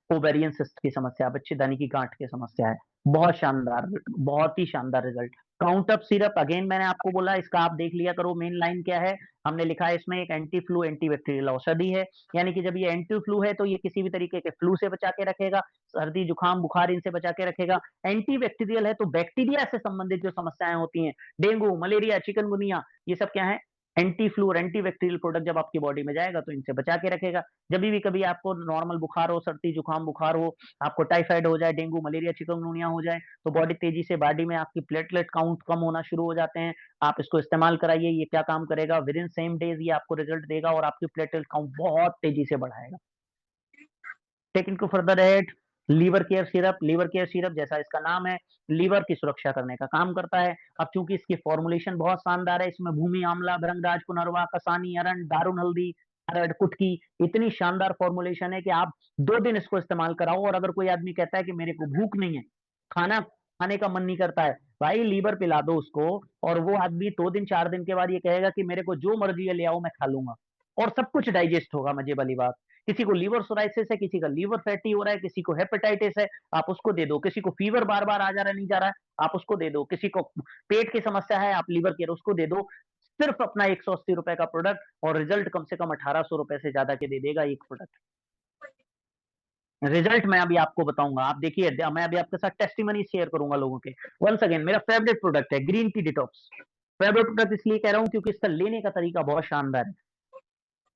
Speaker 1: ओवेरियन सिस्ट की समस्या, बच्चेदानी की गांठ की समस्या है। बहुत शानदार, बहुत ही शानदार result. Count up syrup, again मैंने आपको बोला इसका आप देख लिया करो, मेन लाइन क्या है, हमने लिखा है इसमें एक एंटी फ्लू एंटी बैक्टीरियल औषधि है, यानी कि जब ये एंटी फ्लू है तो ये किसी भी तरीके के फ्लू से बचा के रखेगा, सर्दी जुकाम बुखार इनसे बचा के रखेगा। एंटी बैक्टीरियल है तो बैक्टीरिया से संबंधित जो समस्याएं होती हैं, डेंगू, मलेरिया, चिकनगुनिया, ये सब क्या है, एंटी फ्लू और एंटी बैक्टीरियल प्रोडक्ट जब आपकी बॉडी में जाएगा तो इनसे बचा के रखेगा। जब भी कभी आपको नॉर्मल बुखार हो, सर्दी जुकाम बुखार हो, आपको टाइफाइड हो जाए, डेंगू मलेरिया चिकनगुनिया हो जाए, तो बॉडी तेजी से, बॉडी में आपकी प्लेटलेट काउंट कम होना शुरू हो जाते हैं। आप इसको इस्तेमाल कराइए, ये क्या काम करेगा, विद इन सेम डेज ये आपको रिजल्ट देगा और आपकी प्लेटलेट काउंट बहुत तेजी से बढ़ाएगा। Taking to further ahead, liver care syrup. Liver care syrup जैसा इसका नाम है, लीवर की सुरक्षा करने का काम करता है। अब चूंकि इसकी फॉर्मुलेशन बहुत शानदार है, इसमें भूमि आंवला, भृंगराज, पुनर्वा, कसानी, अरण, दारुन हल्दी, अरड़, कुटकी, इतनी शानदार फॉर्मुलेशन है कि आप 2 दिन इसको इस्तेमाल कराओ। और अगर कोई आदमी कहता है कि मेरे को भूख नहीं है, खाना खाने का मन नहीं करता है, भाई लीवर पिला दो उसको, और वो आदमी 2 दिन 4 दिन के बाद ये कहेगा कि मेरे को जो मर्जी है ले आओ मैं खा लूंगा, और सब कुछ डाइजेस्ट होगा। मजे वाली बात, किसी को लीवर सोराइसिस है, किसी का लीवर फैटी हो रहा है, किसी को हेपेटाइटिस है, आप उसको दे दो। किसी को फीवर बार बार आ जा रहा है, नहीं जा रहा है, आप उसको दे दो। किसी को पेट की समस्या है, आप लीवर केयर उसको दे दो। सिर्फ अपना 180 रुपए का प्रोडक्ट, और रिजल्ट कम से कम 1800 रुपए से ज्यादा के दे देगा एक प्रोडक्ट। रिजल्ट मैं अभी आपको बताऊंगा, आप देखिए, मैं अभी आपके साथ टेस्टिमनी शेयर करूंगा लोगों के। वंस अगेन मेरा फेवरेट प्रोडक्ट है green tea detox. Favourite product इसलिए कह रहा हूं क्योंकि इसका लेने का तरीका बहुत शानदार है।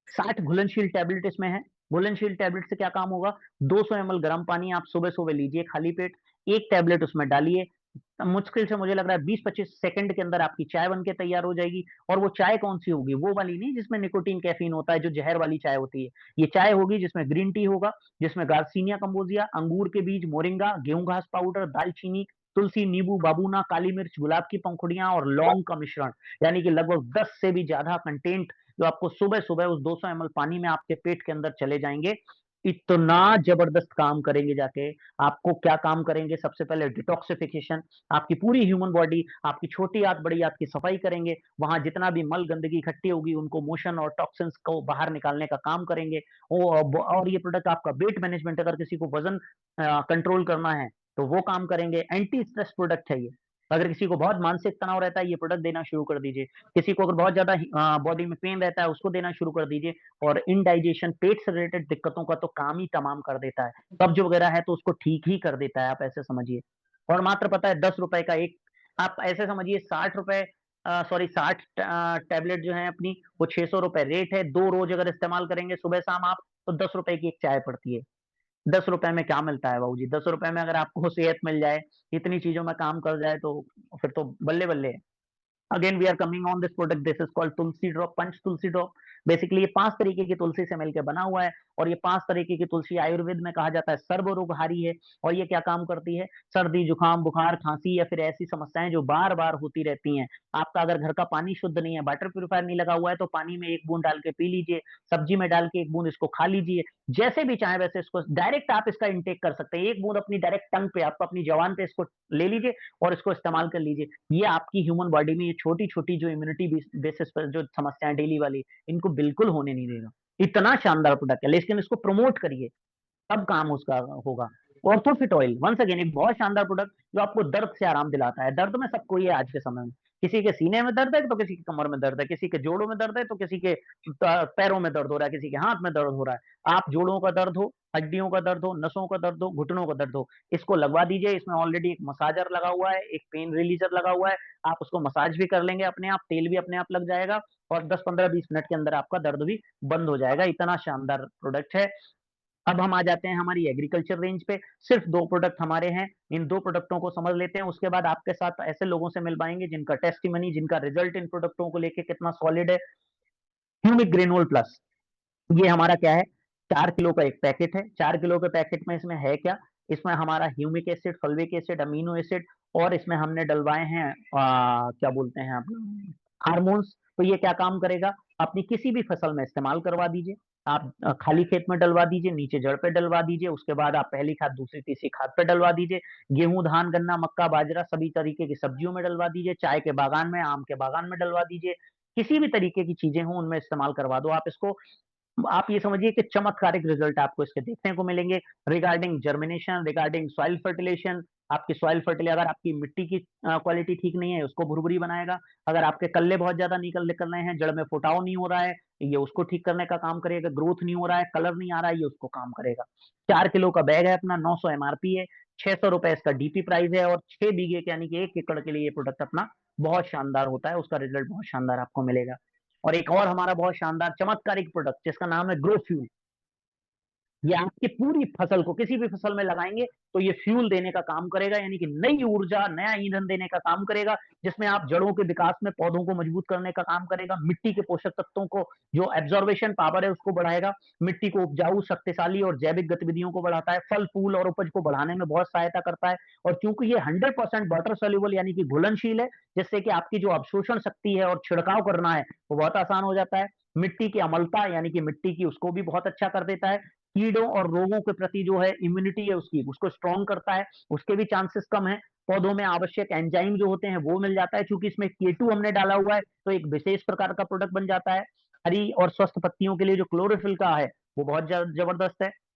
Speaker 1: 60 घुलनशील टैबलेट इसमें है। घुलनशील टैबलेट से क्या काम होगा, 200 ml गर्म पानी आप सुबह सुबह लीजिए खाली पेट, एक टैबलेट उसमें डालिए, मुश्किल से मुझे लग रहा है 20-25 सेकंड के अंदर आपकी चाय बन के तैयार हो जाएगी। और वो चाय कौन सी होगी, वो वाली नहीं जिसमें निकोटीन कैफीन होता है, जो जहर वाली चाय होती है। ये चाय होगी जिसमें ग्रीन टी होगा, जिसमें गार्सिनिया कंबोजिया, अंगूर के बीज, मोरिंगा, गेहूं घास पाउडर, दालचीनी, तुलसी, नींबू, बाबूना, काली मिर्च, गुलाब की पंखुड़ियां और लौंग का मिश्रण, यानी कि लगभग 10 से भी ज्यादा कंटेंट, जो आपको सुबह सुबह उस 200 ml पानी में आपके पेट के अंदर चले जाएंगे। इतना जबरदस्त काम करेंगे जाके। आपको क्या काम करेंगे, सबसे पहले डिटॉक्सिफिकेशन, आपकी पूरी ह्यूमन बॉडी, आपकी छोटी आंत बड़ी आंत की सफाई करेंगे, वहां जितना भी मल गंदगी इकट्ठी होगी उनको मोशन और टॉक्सिन्स को बाहर निकालने का काम करेंगे। और ये प्रोडक्ट आपका वेट मैनेजमेंट, अगर किसी को वजन कंट्रोल करना है, तो वो काम करेंगे। एंटी स्ट्रेस प्रोडक्ट है ये। अगर किसी को बहुत मानसिक तनाव रहता है, ये प्रोडक्ट देना शुरू कर दीजिए। किसी को अगर बहुत ज़्यादा बॉडी में पेन रहता है, उसको देना शुरू कर दीजिए। और इनडाइजेशन, पेट से रिलेटेड दिक्कतों का तो काम ही तमाम कर देता है। कब्ज़ वगैरह है तो उसको ठीक ही कर देता है, आप ऐसे समझिए। और मात्र पता है ₹10 का एक, आप ऐसे समझिए ₹60 सॉरी 60 टैबलेट जो है अपनी, वो ₹600 रेट है। 2 रोज़ अगर इस्तेमाल करेंगे सुबह-शाम आप, तो ₹10 की एक चाय पड़ती है। ₹10 में क्या मिलता है बाबूजी? ₹10 में अगर आपको सेहत मिल जाए, इतनी चीज़ों में काम कर जाए, तो फिर तो बल्ले-बल्ले है। Again we are coming on this product, this is called Tulsi drop, Panch Tulsi drop. Basically ये 5 तरीके की तुलसी से मिलकर बना हुआ है। और ये 5 तरीके की तुलसी आयुर्वेद में कहा जाता है सर्वरोगहारी है। और ये क्या काम करती है? सर्दी, जुकाम, बुखार, खांसी या फिर ऐसी समस्याएं जो बार बार होती रहती हैं। आपका अगर घर का पानी शुद्ध नहीं है, वाटर प्यूरिफायर नहीं लगा हुआ है, तो पानी में 1 बूंद डाल के पी लीजिए। सब्जी में डाल के 1 बूंद इसको खा लीजिए। जैसे भी चाहे वैसे इसको डायरेक्ट आप इसका इंटेक कर सकते हैं। 1 बूंद अपनी डायरेक्ट टंग पे, आप अपनी जबान पे इसको ले लीजिए और इसको इस्तेमाल कर लीजिए। ये आपकी ह्यूमन बॉडी में ये छोटी-छोटी जो इम्यूनिटी बेसिस पर जो समस्याएँ डेली वाली, इनको बिल्कुल होने नहीं देगा। इतना शानदार प्रोडक्ट है, लेकिन इसको प्रमोट करिए, तब काम उसका होगा। ऑर्थोफिट ऑयल वंस अगेन एक बहुत शानदार प्रोडक्ट जो आपको दर्द से आराम दिलाता है। दर्द में सबको ही है आज के समय में। किसी के सीने में दर्द है, तो किसी की कमर में दर्द है, किसी के जोड़ों में दर्द है, तो किसी के पैरों में दर्द हो रहा है, किसी के हाथ में दर्द हो रहा है। आप जोड़ों का दर्द हो, हड्डियों का दर्द हो, नसों का दर्द हो, घुटनों का दर्द हो, इसको लगवा दीजिए। इसमें ऑलरेडी एक मसाजर लगा हुआ है, एक पेन रिलीजर लगा हुआ है। आप उसको मसाज भी कर लेंगे अपने आप, तेल भी अपने आप लग जाएगा और 10, 15, 20 मिनट के अंदर आपका दर्द भी बंद हो जाएगा। इतना शानदार प्रोडक्ट है। अब हम आ जाते हैं हमारी एग्रीकल्चर रेंज पे। सिर्फ 2 प्रोडक्ट हमारे हैं। इन 2 प्रोडक्टों को समझ लेते हैं, उसके बाद आपके साथ ऐसे लोगों से मिल पाएँगे जिनका टेस्टिमनी, जिनका रिजल्ट इन प्रोडक्टों को लेके कितना सॉलिड है। ह्यूमिक ग्रेनुल प्लस, ये हमारा क्या है? 4 किलो का एक पैकेट है। 4 किलो के पैकेट में इसमें है क्या? इसमें हमारा humic acid, fulvic acid, amino acid और इसमें हमने डलवाए हैं क्या बोलते हैं अपना हार्मोन्स। तो ये क्या काम करेगा? अपनी किसी भी फसल में इस्तेमाल करवा दीजिए। आप खाली खेत में डलवा दीजिए, नीचे जड़ पे डलवा दीजिए, उसके बाद आप पहली खाद, दूसरी, तीसरी खाद पे डलवा दीजिए। गेहूँ, धान, गन्ना, मक्का, बाजरा सभी तरीके की सब्जियों में डलवा दीजिए। चाय के बागान में, आम के बागान में डलवा दीजिए। किसी भी तरीके की चीज़ें हों, उनमें इस्तेमाल करवा दो आप इसको। आप ये समझिए कि चमत्कारिक रिजल्ट आपको इसके देखने को मिलेंगे। Regarding germination, regarding soil fertilization, आपकी सॉइल फर्टिल अगर आपकी मिट्टी की क्वालिटी ठीक नहीं है, उसको भुरभुरी बनाएगा। अगर आपके कल्ले बहुत ज़्यादा निकल रहे हैं, जड़ में फुटाव नहीं हो रहा है, ये उसको ठीक करने का काम करेगा। ग्रोथ नहीं हो रहा है, कलर नहीं आ रहा है, ये उसको काम करेगा। 4 किलो का बैग है अपना, 900 एमआरपी है, ₹600 इसका डीपी प्राइस है और 6 बीघे के यानी कि 1 एकड़ के लिए ये प्रोडक्ट अपना बहुत शानदार होता है, उसका रिजल्ट बहुत शानदार आपको मिलेगा। और एक और हमारा बहुत शानदार चमत्कारिक प्रोडक्ट जिसका नाम है ग्रो फ्यूल। ये आपकी पूरी फसल को किसी भी फसल में लगाएँगे, तो ये फ्यूल देने का काम करेगा, यानी कि नई ऊर्जा, नया ईंधन देने का काम करेगा, जिसमें आप जड़ों के विकास में पौधों को मजबूत करने का काम करेगा, मिट्टी के पोषक तत्वों को जो एब्ज़ॉर्प्शन पावर है उसको बढ़ाएगा, मिट्टी को उपजाऊ, शक्तिशाली और जैविक गतिविधियों को बढ़ाता है, फल-फूल और उपज को बढ़ाने में बहुत सहायता करता है। और क्योंकि ये 100% वाटर सॉल्युबल यानी कि घुलनशील है, जिससे कि आपकी जो अवशोषण शक्ति है और छिड़काव करना है, वो बहुत आसान हो जाता है। मिट्टी की अम्लता यानी कि मिट्टी की उसको भी बहुत अच्छा कर देता है। कीड़ों और रोगों के प्रति जो है इम्यूनिटी है उसकी, उसको स्ट्रॉन्ग करता है, उसके भी चांसेस कम है। पौधों में आवश्यक एंजाइम जो होते हैं वो मिल जाता है, चूँकि इसमें K2 हमने डाला हुआ है, तो एक विशेष प्रकार का प्रोडक्ट बन जाता है। हरी और स्वस्थ पत्तियों के लिए जो क्लोरोफिल का है, वो बहुत ज जबरदस्त है।